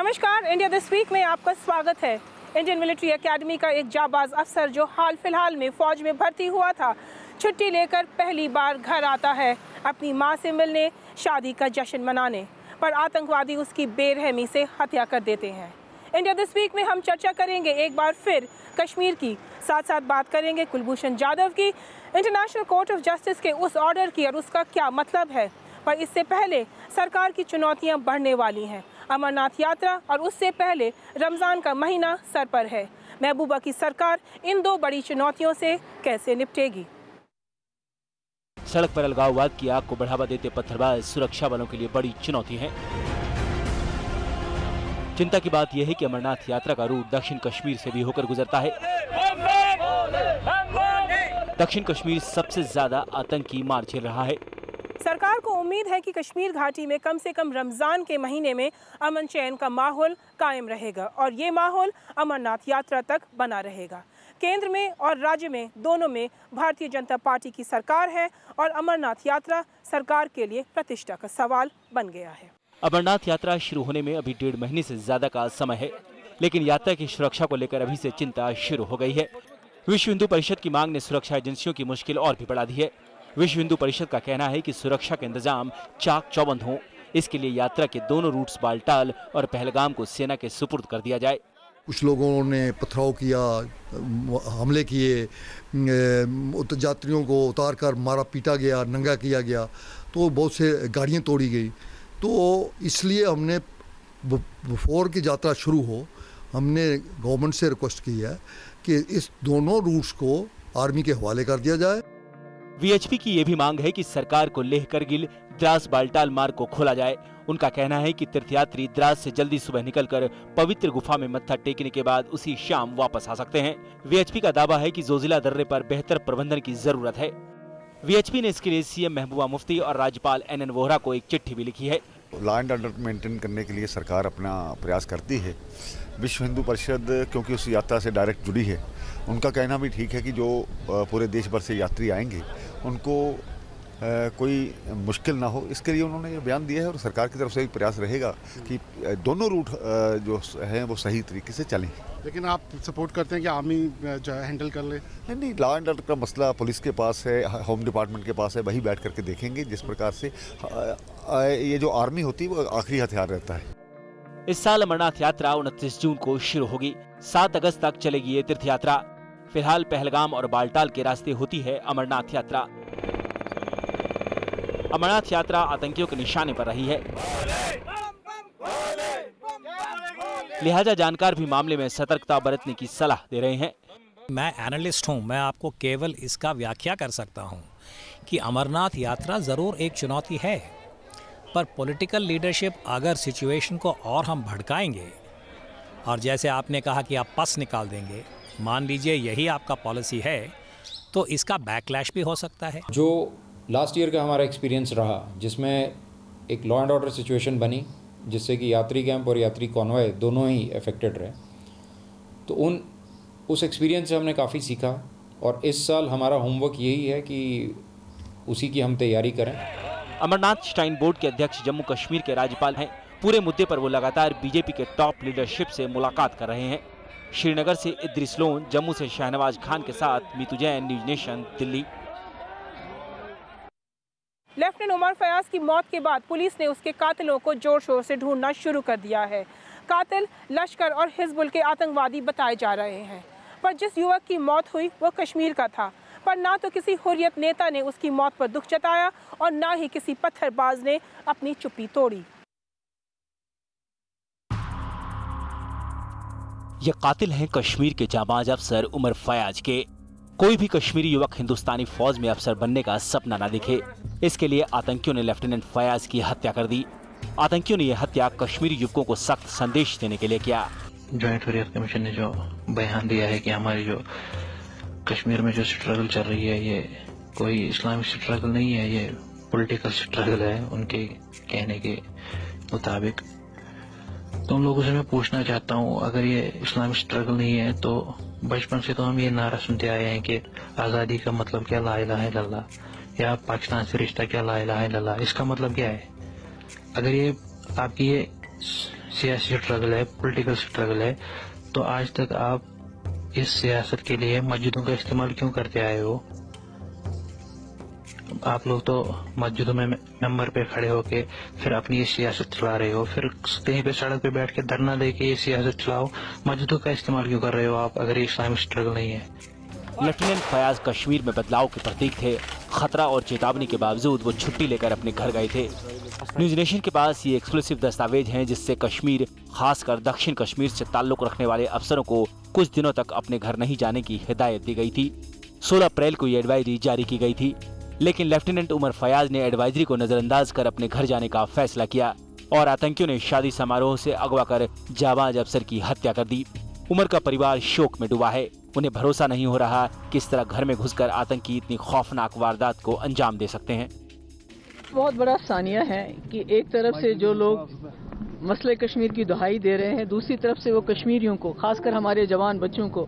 नमस्कार, India this week में आपका स्वागत है। इंडियन मिलिट्री एकेडमी का एक जाबाज अफसर जो हाल फिलहाल में फौज में भर्ती हुआ था, छुट्टी लेकर पहली बार घर आता है अपनी मां से मिलने, शादी का जश्न मनाने, पर आतंकवादी उसकी बेरहमी से हत्या कर देते हैं। इंडिया दिस वीक में हम चर्चा करेंगे एक बार फिर कश्मीर की, साथ साथ बात करेंगे कुलभूषण जाधव की, इंटरनेशनल कोर्ट ऑफ जस्टिस के उस ऑर्डर की और उसका क्या मतलब है। पर इससे पहले सरकार की चुनौतियां बढ़ने वाली हैं। अमरनाथ यात्रा और उससे पहले रमज़ान का महीना सर पर है। महबूबा की सरकार इन दो बड़ी चुनौतियों से कैसे निपटेगी? सड़क पर अलगाववाद की आग को बढ़ावा देते पत्थरबाज सुरक्षा बलों के लिए बड़ी चुनौती है। चिंता की बात यह है कि अमरनाथ यात्रा का रूट दक्षिण कश्मीर से भी होकर गुजरता है। दक्षिण कश्मीर सबसे ज्यादा आतंकी मार झेल रहा है। सरकार को उम्मीद है कि कश्मीर घाटी में कम से कम रमजान के महीने में अमन चैन का माहौल कायम रहेगा और ये माहौल अमरनाथ यात्रा तक बना रहेगा। केंद्र में और राज्य में दोनों में भारतीय जनता पार्टी की सरकार है और अमरनाथ यात्रा सरकार के लिए प्रतिष्ठा का सवाल बन गया है। अमरनाथ यात्रा शुरू होने में अभी 1.5 महीने से ज्यादा का समय है, लेकिन यात्रा की सुरक्षा को लेकर अभी से चिंता शुरू हो गई है। विश्व हिंदू परिषद की मांग ने सुरक्षा एजेंसियों की मुश्किल और भी बढ़ा दी है। विश्व हिंदू परिषद का कहना है कि सुरक्षा के इंतजाम चाक चौबंद हों, इसके लिए यात्रा के दोनों रूट्स बालटाल और पहलगाम को सेना के सुपुर्द कर दिया जाए। कुछ लोगों ने पथराव किया, हमले किए, यात्रियों को उतार कर मारा पीटा गया, नंगा किया गया, तो बहुत से गाड़ियाँ तोड़ी गई। तो इसलिए हमने बिफोर की यात्रा शुरू हो, हमने गवर्नमेंट से रिक्वेस्ट की है कि इस दोनों रूट्स को आर्मी के हवाले कर दिया जाए। वीएचपी की यह भी मांग है कि सरकार को लेह करगिल द्रास बालटाल मार्ग को खोला जाए। उनका कहना है कि तीर्थयात्री द्रास से जल्दी सुबह निकलकर पवित्र गुफा में मत्था टेकने के बाद उसी शाम वापस आ सकते हैं। वीएचपी का दावा है कि जोजिला दर्रे पर बेहतर प्रबंधन की जरूरत है। वीएचपी ने इसके लिए सीएम महबूबा मुफ्ती और राज्यपाल NN वोहरा को एक चिट्ठी भी लिखी है। लॉ एंड ऑर्डर मेंटेन करने के लिए सरकार अपना प्रयास करती है। विश्व हिंदू परिषद क्योंकि उस यात्रा से डायरेक्ट जुड़ी है, उनका कहना भी ठीक है कि जो पूरे देश भर से यात्री आएंगे उनको कोई मुश्किल ना हो, इसके लिए उन्होंने ये बयान दिया है और सरकार की तरफ से एक प्रयास रहेगा कि दोनों रूट जो हैं वो सही तरीके से चलें। लेकिन आप सपोर्ट करते हैं कि आर्मी जो है हैंडल कर ले? नहीं, लॉ एंड ऑर्डर का मसला पुलिस के पास है, होम डिपार्टमेंट के पास है, वही बैठ करके देखेंगे। जिस प्रकार से ये जो आर्मी होती है वो आखिरी हथियार रहता है। इस साल अमरनाथ यात्रा 29 जून को शुरू होगी। 7 अगस्त तक चलेगी ये तीर्थ यात्रा। फिलहाल पहलगाम और बालटाल के रास्ते होती है अमरनाथ यात्रा। अमरनाथ यात्रा आतंकियों के निशाने पर रही है, लिहाजा जानकार भी मामले में सतर्कता बरतने की सलाह दे रहे हैं। मैं एनालिस्ट हूं, मैं आपको केवल इसका व्याख्या कर सकता हूं कि अमरनाथ यात्रा ज़रूर एक चुनौती है, पर पॉलिटिकल लीडरशिप अगर सिचुएशन को और हम भड़काएंगे और जैसे आपने कहा कि आप पस निकाल देंगे, मान लीजिए यही आपका पॉलिसी है, तो इसका बैकलैश भी हो सकता है। जो लास्ट ईयर का हमारा एक्सपीरियंस रहा, जिसमें एक लॉ एंड ऑर्डर सिचुएशन बनी जिससे कि यात्री कैंप और यात्री कॉन्वॉय दोनों ही अफेक्टेड रहे, तो उस एक्सपीरियंस से हमने काफ़ी सीखा और इस साल हमारा होमवर्क यही है कि उसी की हम तैयारी करें। अमरनाथ श्राइन बोर्ड के अध्यक्ष जम्मू कश्मीर के राज्यपाल हैं। पूरे मुद्दे पर वो लगातार बीजेपी के टॉप लीडरशिप से मुलाकात कर रहे हैं। श्रीनगर से इद्रिस लोन, जम्मू से शहनवाज खान के साथ Meetu Jain, news nation, Delhi. Lieutenant Umar Fayaz की मौत के बाद पुलिस ने उसके कातिलों को जोर शोर से ढूंढना शुरू कर दिया है। कातिल लश्कर और हिजबुल के आतंकवादी बताए जा रहे हैं, पर जिस युवक की मौत हुई वो कश्मीर का था, पर ना तो किसी हुर्रियत नेता ने उसकी मौत पर दुख जताया और ना ही किसी पत्थरबाज ने अपनी चुप्पी तोड़ी। ये कातिल हैं कश्मीर के जाबाज अफसर उमर फयाज के। कोई भी कश्मीरी युवक हिंदुस्तानी फौज में अफसर बनने का सपना ना दिखे, इसके लिए आतंकियों ने लेफ्टिनेंट फयाज की हत्या कर दी। आतंकियों ने यह हत्या कश्मीरी युवकों को सख्त संदेश देने के लिए किया। ज्वाइंट हुर्रियत कमीशन ने जो बयान दिया है कि हमारी जो कश्मीर में जो स्ट्रगल चल रही है ये कोई इस्लामिक स्ट्रगल नहीं है, ये पॉलिटिकल स्ट्रगल है उनके कहने के मुताबिक। तो उन लोगों से मैं पूछना चाहता हूँ, अगर ये इस्लामिक स्ट्रगल नहीं है तो बचपन से तो हम ये नारा सुनते आए हैं कि आज़ादी का मतलब क्या, ला इलाहा इल्लल्लाह, या पाकिस्तान से रिश्ता क्या, ला इलाहा इल्लल्लाह। इसका मतलब क्या है? अगर ये आपकी ये सियासी स्ट्रगल है, पॉलिटिकल स्ट्रगल है, तो आज तक आप इस सियासत के लिए मस्जिदों का इस्तेमाल क्यों करते आए हो? आप लोग तो मस्जिदों में मेंबर पे खड़े होके फिर अपनी ये सियासत चला रहे हो, फिर कहीं पे सड़क पे बैठ के धरना दे के ये सियासत चलाओ। मस्जिदों का इस्तेमाल क्यों कर रहे हो आप, अगर ये इस्लामिक स्ट्रगल नहीं है? लेफ्टिनेंट फयाज कश्मीर में बदलाव के प्रतीक थे। खतरा और चेतावनी के बावजूद वो छुट्टी लेकर अपने घर गए थे। न्यूज नेशन के पास ये एक्सक्लूसिव दस्तावेज हैं जिससे कश्मीर, खासकर दक्षिण कश्मीर से ताल्लुक रखने वाले अफसरों को कुछ दिनों तक अपने घर नहीं जाने की हिदायत दी गई थी। 16 अप्रैल को ये एडवाइजरी जारी की गई थी, लेकिन लेफ्टिनेंट उमर फयाज ने एडवाइजरी को नजरअंदाज कर अपने घर जाने का फैसला किया और आतंकियों ने शादी समारोह से अगवा कर जाबाज अफसर की हत्या कर दी। उमर का परिवार शोक में डूबा है। उन्हें भरोसा नहीं हो रहा कि इस तरह घर में घुसकर आतंकी इतनी खौफनाक वारदात को अंजाम दे सकते हैं। बहुत बड़ा सानिया है कि एक तरफ से जो लोग मसले कश्मीर की दुहाई दे रहे हैं, दूसरी तरफ से वो कश्मीरियों को, खासकर हमारे जवान बच्चों को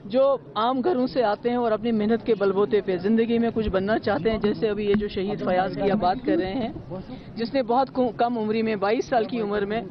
जो आम घरों से आते हैं और अपनी मेहनत के बलबूते पे जिंदगी में कुछ बनना चाहते हैं, जैसे अभी ये जो शहीद फयाज की आप बात कर रहे हैं, जिसने बहुत कम उम्र में 22 साल की उम्र में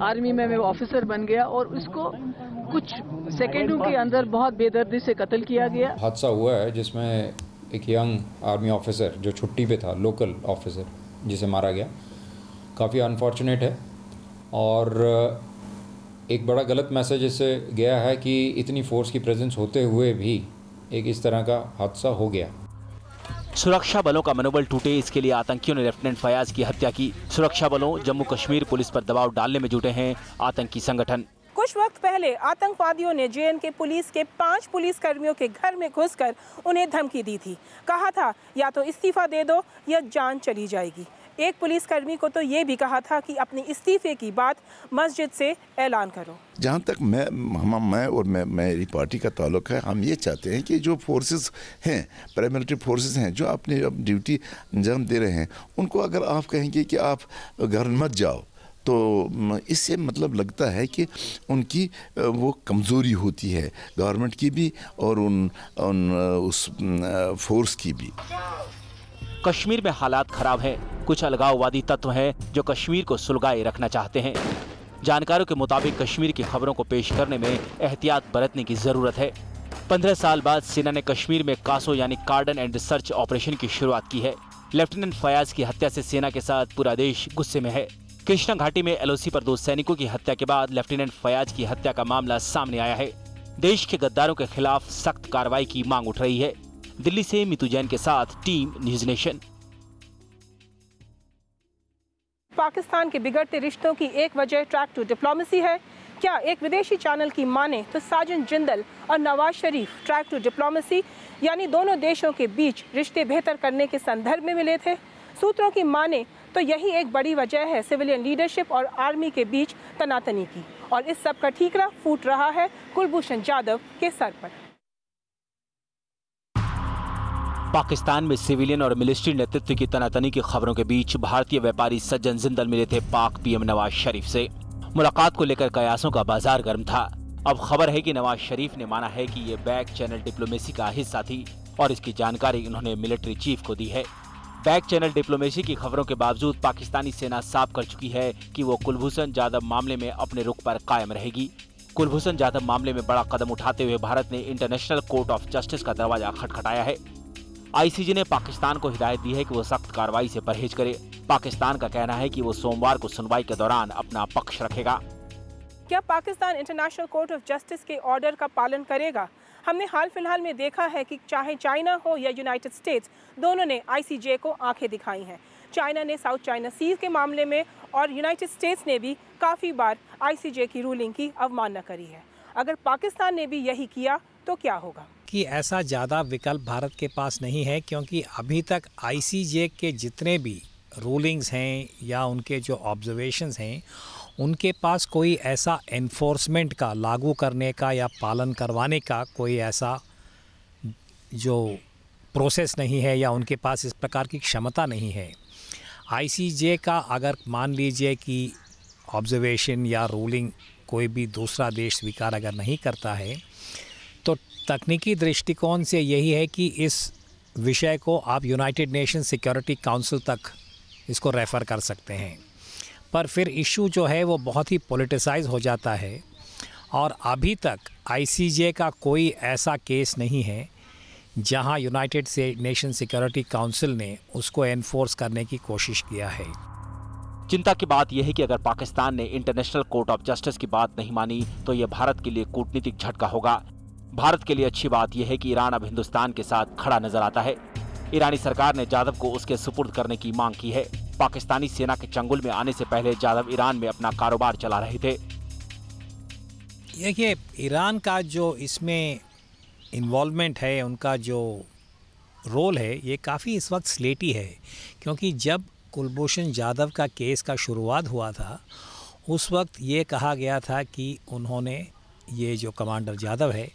आर्मी में वो ऑफिसर बन गया और उसको कुछ सेकेंडों के अंदर बहुत बेदर्दी से कत्ल किया गया। हादसा हुआ है जिसमें एक यंग आर्मी ऑफिसर जो छुट्टी पे था, लोकल ऑफिसर, जिसे मारा गया। काफ़ी अनफॉर्चुनेट है और एक बड़ा गलत मैसेज इससे गया है कि इतनी फोर्स की प्रेजेंस होते हुए भी एक इस तरह का हादसा हो गया। सुरक्षा बलों का मनोबल टूटे, इसके लिए आतंकियों ने लेफ्टिनेंट फयाज की हत्या की। सुरक्षा बलों जम्मू कश्मीर पुलिस पर दबाव डालने में जुटे हैं आतंकी संगठन। कुछ वक्त पहले आतंकवादियों ने JNK पुलिस के 5 पुलिसकर्मियों के घर में घुसकर उन्हें धमकी दी थी। कहा था या तो इस्तीफा दे दो या जान चली जाएगी। एक पुलिसकर्मी को तो ये भी कहा था कि अपने इस्तीफे की बात मस्जिद से ऐलान करो। जहाँ तक मैं और मेरी पार्टी का ताल्लुक है, हम ये चाहते हैं कि जो फोर्सेस हैं, पैरामिलिट्री फोर्सेस हैं, जो अपनी ड्यूटी अंजाम दे रहे हैं, उनको अगर आप कहेंगे कि आप घर मत जाओ, तो इससे मतलब लगता है कि उनकी वो कमज़ोरी होती है, गवर्नमेंट की भी और उस फोर्स की भी। कश्मीर में हालात खराब हैं। कुछ अलगाववादी तत्व हैं जो कश्मीर को सुलगाए रखना चाहते हैं। जानकारों के मुताबिक कश्मीर की खबरों को पेश करने में एहतियात बरतने की जरूरत है। 15 साल बाद सेना ने कश्मीर में कासो यानी कार्डन एंड सर्च ऑपरेशन की शुरुआत की है। लेफ्टिनेंट फयाज की हत्या से सेना के साथ पूरा देश गुस्से में है। कृष्णा घाटी में LOC पर 2 सैनिकों की हत्या के बाद लेफ्टिनेंट फयाज की हत्या का मामला सामने आया है। देश के गद्दारों के खिलाफ सख्त कार्रवाई की मांग उठ रही है। दिल्ली से मीतू जैन के साथ टीम न्यूज नेशन। पाकिस्तान के बिगड़ते रिश्तों की एक वजह ट्रैक टू डिप्लोमेसी है। क्या एक विदेशी चैनल की माने तो साजन जिंदल और Nawaz Sharif track to diplomacy यानी दोनों देशों के बीच रिश्ते बेहतर करने के संदर्भ में मिले थे। सूत्रों की माने तो यही एक बड़ी वजह है सिविलियन लीडरशिप और आर्मी के बीच तनातनी की, और इस सब का ठीकरा फूट रहा है कुलभूषण जाधव के सर पर। पाकिस्तान में सिविलियन और मिलिट्री नेतृत्व की तनातनी की खबरों के बीच भारतीय व्यापारी सज्जन जिंदल मिले थे पाक PM नवाज शरीफ से। मुलाकात को लेकर कयासों का बाजार गर्म था। अब खबर है कि नवाज शरीफ ने माना है कि ये बैक चैनल डिप्लोमेसी का हिस्सा थी और इसकी जानकारी उन्होंने मिलिट्री चीफ को दी है। बैक चैनल डिप्लोमेसी की खबरों के बावजूद पाकिस्तानी सेना साफ कर चुकी है कि वो कुलभूषण जाधव मामले में अपने रुख पर कायम रहेगी। कुलभूषण जाधव मामले में बड़ा कदम उठाते हुए भारत ने इंटरनेशनल कोर्ट ऑफ जस्टिस का दरवाजा खटखटाया है। ICJ ने पाकिस्तान को हिदायत दी है कि वो सख्त कार्रवाई से परहेज करे। पाकिस्तान का कहना है कि वो सोमवार को सुनवाई के दौरान अपना पक्ष रखेगा। क्या Pakistan international court of justice के ऑर्डर का पालन करेगा? हमने हाल फिलहाल में देखा है कि चाहे चाइना हो या यूनाइटेड स्टेट्स, दोनों ने ICJ को आंखें दिखाई हैं। चाइना ने साउथ चाइना सी के मामले में और यूनाइटेड स्टेट्स ने भी काफ़ी बार ICJ की रूलिंग की अवमानना करी है। अगर पाकिस्तान ने भी यही किया तो क्या होगा? कि ऐसा ज़्यादा विकल्प भारत के पास नहीं है, क्योंकि अभी तक ICJ के जितने भी रूलिंग्स हैं या उनके जो ऑब्जर्वेशंस हैं, उनके पास कोई ऐसा एनफोर्समेंट का, लागू करने का या पालन करवाने का कोई ऐसा जो प्रोसेस नहीं है या उनके पास इस प्रकार की क्षमता नहीं है। ICJ का अगर मान लीजिए कि ऑब्जर्वेशन या रूलिंग कोई भी दूसरा देश स्वीकार अगर नहीं करता है, तो तकनीकी दृष्टिकोण से यही है कि इस विषय को आप यूनाइटेड नेशन सिक्योरिटी काउंसिल तक इसको रेफ़र कर सकते हैं। पर फिर इशू जो है वो बहुत ही पॉलिटिसाइज हो जाता है और अभी तक आईसीजे का कोई ऐसा केस नहीं है जहां यूनाइटेड नेशन सिक्योरिटी काउंसिल ने उसको एनफोर्स करने की कोशिश किया है। चिंता की बात यह है कि अगर पाकिस्तान ने इंटरनेशनल कोर्ट ऑफ जस्टिस की बात नहीं मानी तो यह भारत के लिए कूटनीतिक झटका होगा। भारत के लिए अच्छी बात यह है कि ईरान अब हिंदुस्तान के साथ खड़ा नजर आता है। ईरानी सरकार ने जाधव को उसके सुपुर्द करने की मांग की है। पाकिस्तानी सेना के चंगुल में आने से पहले जाधव ईरान में अपना कारोबार चला रहे थे। देखिए, ईरान का जो इसमें इन्वॉल्वमेंट है, उनका जो रोल है, ये काफ़ी इस वक्त स्लेटी है, क्योंकि जब कुलभूषण जाधव का केस का शुरुआत हुआ था उस वक्त ये कहा गया था कि उन्होंने, ये जो कमांडर जाधव है,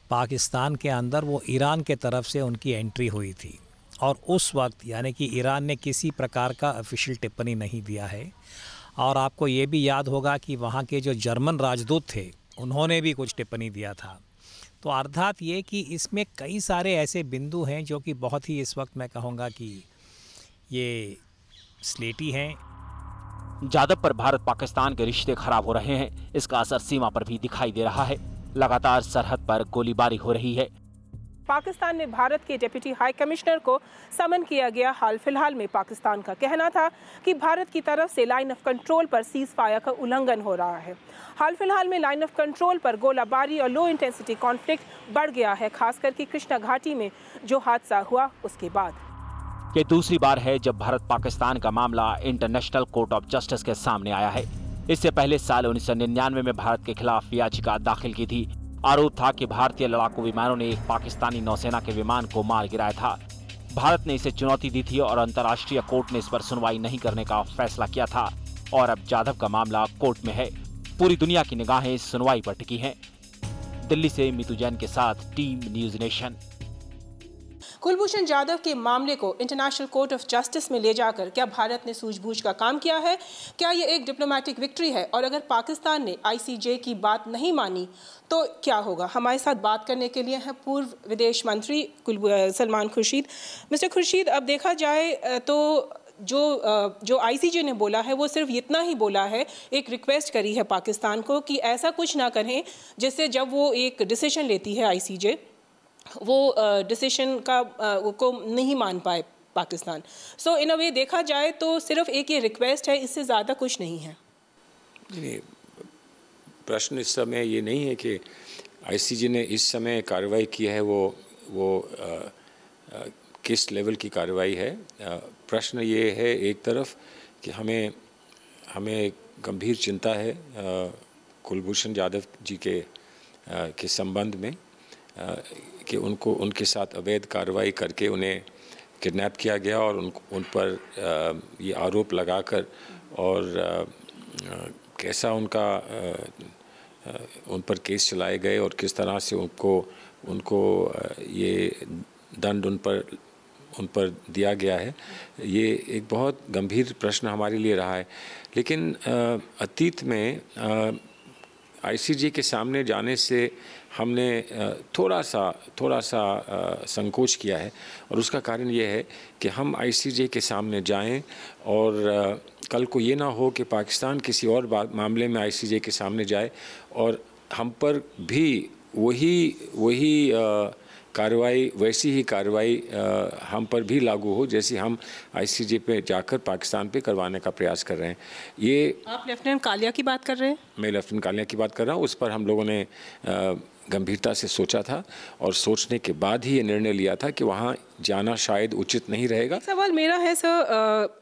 पाकिस्तान के अंदर वो ईरान के तरफ से उनकी एंट्री हुई थी और उस वक्त यानी कि ईरान ने किसी प्रकार का ऑफिशियल टिप्पणी नहीं दिया है। और आपको ये भी याद होगा कि वहाँ के जो जर्मन राजदूत थे उन्होंने भी कुछ टिप्पणी दिया था। तो अर्थात ये कि इसमें कई सारे ऐसे बिंदु हैं जो कि बहुत ही इस वक्त मैं कहूँगा कि ये स्लेटी हैं। जाधव पर भारत पाकिस्तान के रिश्ते खराब हो रहे हैं। इसका असर सीमा पर भी दिखाई दे रहा है। लगातार सरहद पर गोलीबारी हो रही है। पाकिस्तान में भारत के डिप्टी हाई कमिश्नर को समन किया गया। हाल फिलहाल में पाकिस्तान का कहना था कि भारत की तरफ से लाइन ऑफ कंट्रोल पर सीज फायर का उल्लंघन हो रहा है। हाल फिलहाल में लाइन ऑफ कंट्रोल पर गोलाबारी और लो इंटेंसिटी कॉन्फ्लिक्ट बढ़ गया है, खास करके कृष्णा घाटी में जो हादसा हुआ उसके बाद। ये दूसरी बार है जब भारत पाकिस्तान का मामला इंटरनेशनल कोर्ट ऑफ जस्टिस के सामने आया है। इससे पहले साल 1999 में भारत के खिलाफ याचिका दाखिल की थी। आरोप था कि भारतीय लड़ाकू विमानों ने एक पाकिस्तानी नौसेना के विमान को मार गिराया था। भारत ने इसे चुनौती दी थी और अंतर्राष्ट्रीय कोर्ट ने इस पर सुनवाई नहीं करने का फैसला किया था और अब जाधव का मामला कोर्ट में है। पूरी दुनिया की निगाहें सुनवाई पर टिकी हैं। दिल्ली से मीतू जैन के साथ team news nation. Kulbhushan Jadhav के मामले को इंटरनेशनल कोर्ट ऑफ जस्टिस में ले जाकर क्या भारत ने सूझबूझ का काम किया है? क्या ये एक डिप्लोमेटिक विक्ट्री है? और अगर पाकिस्तान ने आईसीजे की बात नहीं मानी तो क्या होगा? हमारे साथ बात करने के लिए हैं पूर्व विदेश मंत्री सलमान खुर्शीद। मिस्टर खुर्शीद, अब देखा जाए तो जो आईसीजे ने बोला है वो सिर्फ इतना ही बोला है, एक रिक्वेस्ट करी है पाकिस्तान को कि ऐसा कुछ ना करें जिससे जब वो एक डिसीजन लेती है आईसीजे, वो डिसीजन का को नहीं मान पाए पाकिस्तान। सो इन अ वे देखा जाए तो सिर्फ एक ये रिक्वेस्ट है, इससे ज़्यादा कुछ नहीं है। नहीं, प्रश्न इस समय ये नहीं है कि आईसीजे ने इस समय कार्रवाई की है वो किस लेवल की कार्रवाई है। प्रश्न ये है एक तरफ कि हमें गंभीर चिंता है कुलभूषण जाधव जी के संबंध में कि उनके साथ अवैध कार्रवाई करके उन्हें किडनैप किया गया और उन पर ये आरोप लगाकर और कैसा उन पर केस चलाए गए और किस तरह से उनको ये दंड उन पर दिया गया है, ये एक बहुत गंभीर प्रश्न हमारे लिए रहा है। लेकिन अतीत में आईसीजे के सामने जाने से हमने थोड़ा सा संकोच किया है और उसका कारण ये है कि हम आईसीजे के सामने जाएं और कल को ये ना हो कि पाकिस्तान किसी और मामले में आईसीजे के सामने जाए और हम पर भी वही कार्रवाई, वैसी ही कार्रवाई हम पर भी लागू हो जैसी हम आईसीजे पे जाकर पाकिस्तान पे करवाने का प्रयास कर रहे हैं। ये आप लेफ्टिनेंट कालिया की बात कर रहे हैं? मैं लेफ्टिनेंट कालिया की बात कर रहा हूँ। उस पर हम लोगों ने गंभीरता से सोचा था और सोचने के बाद ही ये निर्णय लिया था कि वहाँ जाना शायद उचित नहीं रहेगा। सवाल मेरा है सर,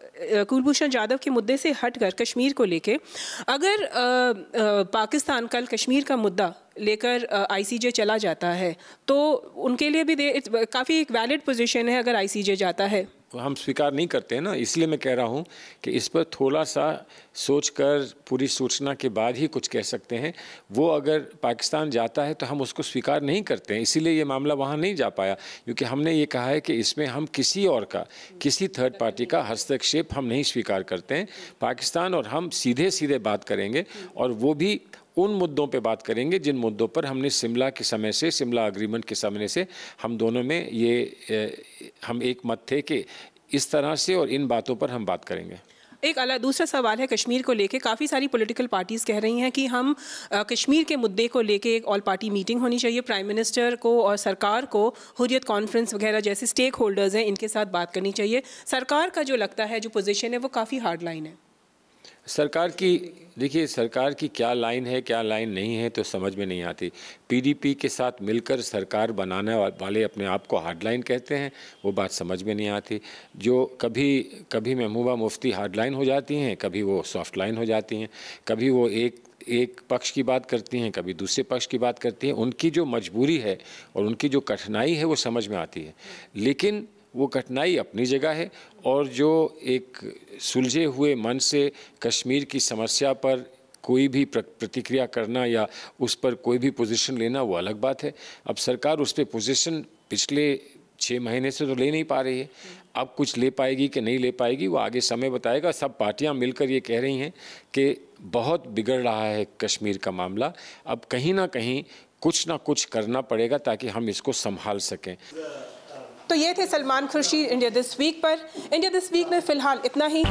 कुलभूषण जाधव के मुद्दे से हटकर कश्मीर को लेके, अगर पाकिस्तान कल कश्मीर का मुद्दा लेकर आईसीजे चला जाता है तो उनके लिए भी काफ़ी एक वैलिड पोजीशन है अगर आईसीजे जाता है। हम स्वीकार नहीं करते हैं ना, इसलिए मैं कह रहा हूं कि इस पर थोड़ा सा सोचकर पूरी सूचना के बाद ही कुछ कह सकते हैं। वो अगर पाकिस्तान जाता है तो हम उसको स्वीकार नहीं करते हैं, इसीलिए ये मामला वहां नहीं जा पाया, क्योंकि हमने ये कहा है कि इसमें हम किसी थर्ड पार्टी का हस्तक्षेप हम नहीं स्वीकार करते हैं। पाकिस्तान और हम सीधे बात करेंगे और वो भी उन मुद्दों पे बात करेंगे जिन मुद्दों पर हमने शिमला अग्रीमेंट के समय से हम दोनों में हम एक मत थे कि इस तरह से और इन बातों पर हम बात करेंगे। एक दूसरा सवाल है कश्मीर को लेके। काफ़ी सारी पॉलिटिकल पार्टीज़ कह रही हैं कि हम कश्मीर के मुद्दे को लेके एक ऑल पार्टी मीटिंग होनी चाहिए, प्राइम मिनिस्टर को और सरकार को हुर्रियत कॉन्फ्रेंस वगैरह जैसे स्टेक होल्डर्स हैं इनके साथ बात करनी चाहिए। सरकार का जो लगता है जो पोजीशन है वो काफ़ी हार्ड लाइन है। सरकार की देखिए, सरकार की क्या लाइन है क्या लाइन नहीं है तो समझ में नहीं आती। पीडीपी के साथ मिलकर सरकार बनाने वाले अपने आप को हार्ड लाइन कहते हैं, वो बात समझ में नहीं आती। जो कभी महबूबा मुफ्ती हार्ड लाइन हो जाती हैं, कभी वो सॉफ्ट लाइन हो जाती हैं, कभी वो एक पक्ष की बात करती हैं, कभी दूसरे पक्ष की बात करती हैं। उनकी जो मजबूरी है और उनकी जो कठिनाई है वो समझ में आती है, लेकिन वो कठिनाई अपनी जगह है और जो एक सुलझे हुए मन से कश्मीर की समस्या पर कोई भी प्रतिक्रिया करना या उस पर कोई भी पोजीशन लेना वो अलग बात है। अब सरकार उस पर पोजीशन पिछले 6 महीने से तो ले नहीं पा रही है, अब कुछ ले पाएगी कि नहीं ले पाएगी वो आगे समय बताएगा। सब पार्टियां मिलकर ये कह रही हैं कि बहुत बिगड़ रहा है कश्मीर का मामला, अब कहीं ना कहीं कुछ ना कुछ करना पड़ेगा ताकि हम इसको संभाल सकें। तो ये थे Salman Khurshid India this week पर। इंडिया दिस वीक में फ़िलहाल इतना ही।